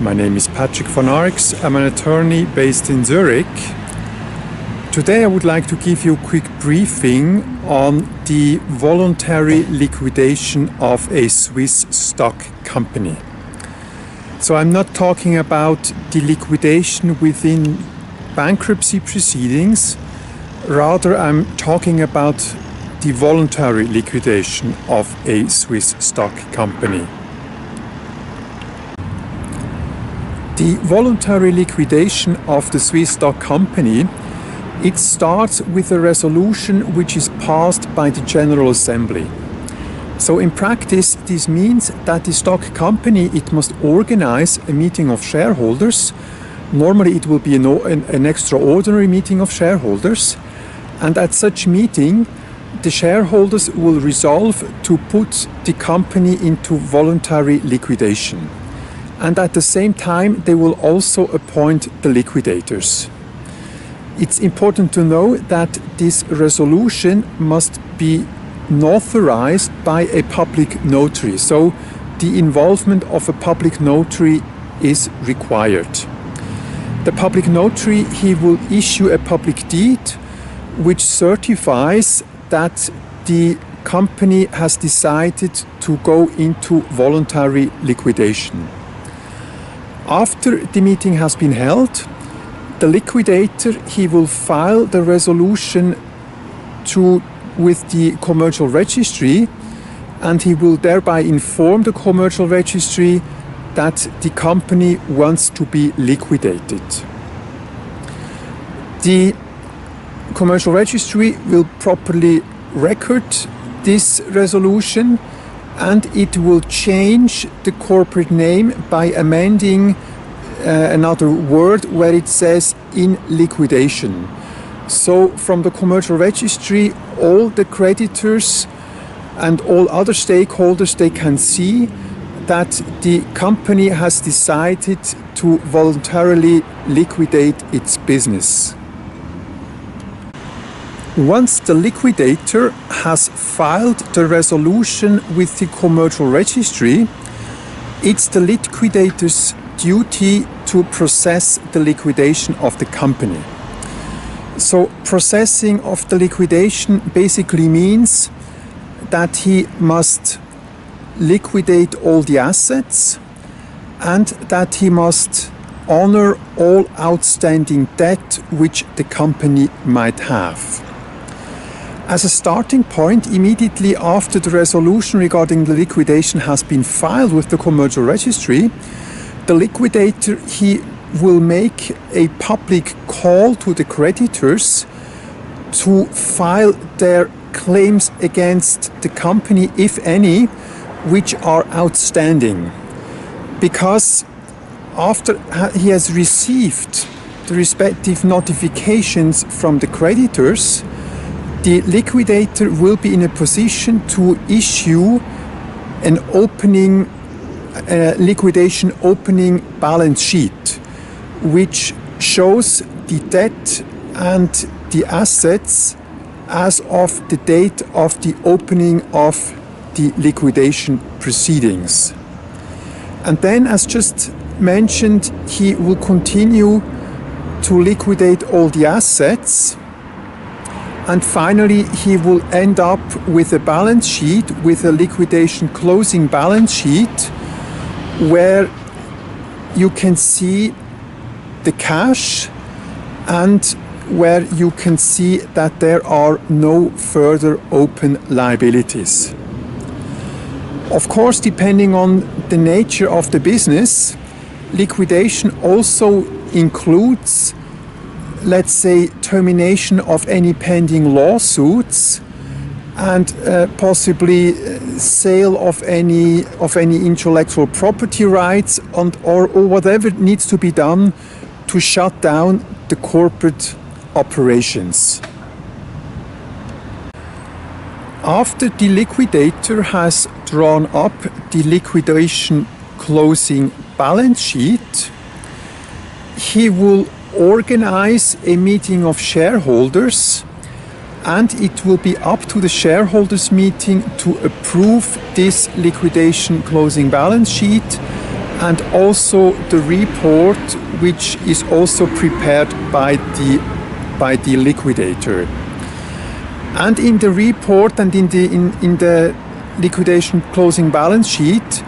My name is Patrick von Arx. I'm an attorney based in Zurich. Today I would like to give you a quick briefing on the voluntary liquidation of a Swiss stock company. So I'm not talking about the liquidation within bankruptcy proceedings, rather I'm talking about the voluntary liquidation of a Swiss stock company. The voluntary liquidation of the Swiss stock company, it starts with a resolution which is passed by the General Assembly. So in practice, this means that the stock company, it must organize a meeting of shareholders. Normally it will be an extraordinary meeting of shareholders. And at such meeting, the shareholders will resolve to put the company into voluntary liquidation. And at the same time, they will also appoint the liquidators. It's important to know that this resolution must be notarized by a public notary. So the involvement of a public notary is required. The public notary, he will issue a public deed which certifies that the company has decided to go into voluntary liquidation. After the meeting has been held, the liquidator, he will file the resolution with the commercial registry, and he will thereby inform the commercial registry that the company wants to be liquidated. The commercial registry will properly record this resolution, and it will change the corporate name by amending another word where it says in liquidation. So from the commercial registry, all the creditors and all other stakeholders, they can see that the company has decided to voluntarily liquidate its business. Once the liquidator has filed the resolution with the commercial registry, it's the liquidator's duty to process the liquidation of the company. So processing of the liquidation basically means that he must liquidate all the assets and that he must honor all outstanding debt which the company might have. As a starting point, immediately after the resolution regarding the liquidation has been filed with the commercial registry, the liquidator, he will make a public call to the creditors to file their claims against the company, if any, which are outstanding. Because after he has received the respective notifications from the creditors, the liquidator will be in a position to issue an liquidation opening balance sheet, which shows the debt and the assets as of the date of the opening of the liquidation proceedings. And then, as just mentioned, he will continue to liquidate all the assets. And finally, he will end up with a balance sheet, with a liquidation closing balance sheet, where you can see the cash and where you can see that there are no further open liabilities. Of course, depending on the nature of the business, liquidation also includes, let's say, termination of any pending lawsuits and possibly sale of any intellectual property rights or whatever needs to be done to shut down the corporate operations. After the liquidator has drawn up the liquidation closing balance sheet, he will organize a meeting of shareholders, and it will be up to the shareholders meeting to approve this liquidation closing balance sheet and also the report, which is also prepared by the liquidator. And in the report and in the liquidation closing balance sheet,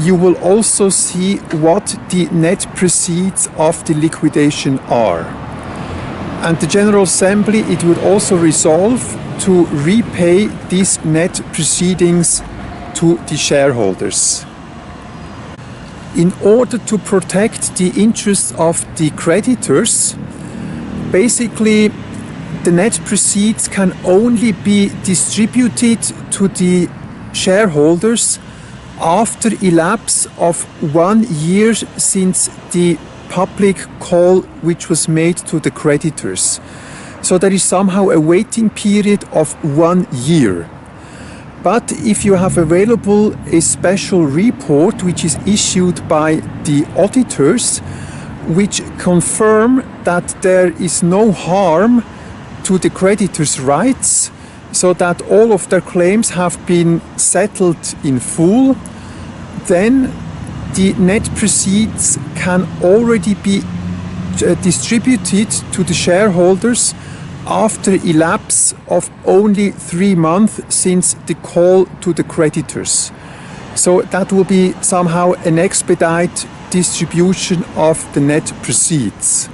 you will also see what the net proceeds of the liquidation are. And the General Assembly, it would also resolve to repay these net proceedings to the shareholders. In order to protect the interests of the creditors, basically the net proceeds can only be distributed to the shareholders after elapse of 1 year since the public call which was made to the creditors. So there is somehow a waiting period of 1 year. But if you have available a special report which is issued by the auditors, which confirm that there is no harm to the creditors' rights, so that all of their claims have been settled in full, then the net proceeds can already be distributed to the shareholders after elapse of only 3 months since the call to the creditors. So that will be somehow an expedite distribution of the net proceeds.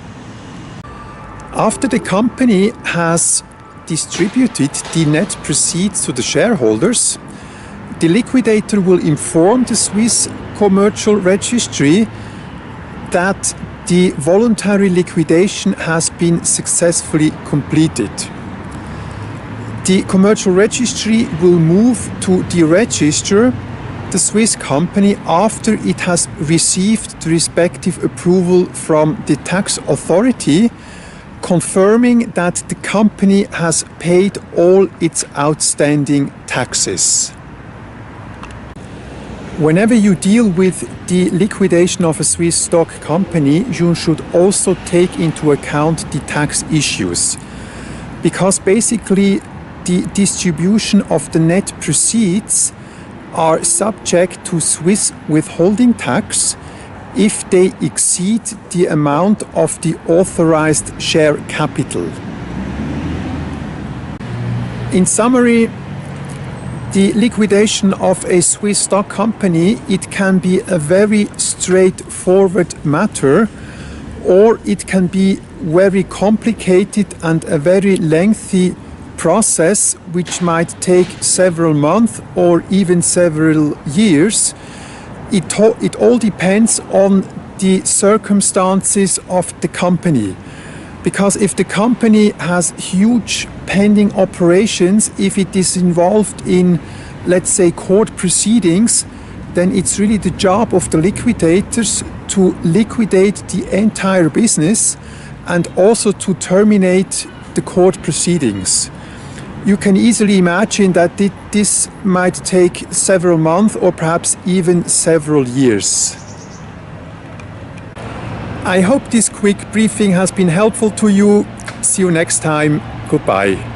After the company has distributed the net proceeds to the shareholders, the liquidator will inform the Swiss Commercial Registry that the voluntary liquidation has been successfully completed. The Commercial Registry will move to deregister the Swiss company after it has received the respective approval from the tax authority, confirming that the company has paid all its outstanding taxes. Whenever you deal with the liquidation of a Swiss stock company, you should also take into account the tax issues, because basically the distribution of the net proceeds are subject to Swiss withholding tax if they exceed the amount of the authorized share capital. In summary, the liquidation of a Swiss stock company, it can be a very straightforward matter, or it can be very complicated and a very lengthy process which might take several months or even several years. It all depends on the circumstances of the company. Because if the company has huge pending operations, if it is involved in, let's say, court proceedings, then it's really the job of the liquidators to liquidate the entire business and also to terminate the court proceedings. You can easily imagine that this might take several months or perhaps even several years. I hope this quick briefing has been helpful to you. See you next time. Goodbye.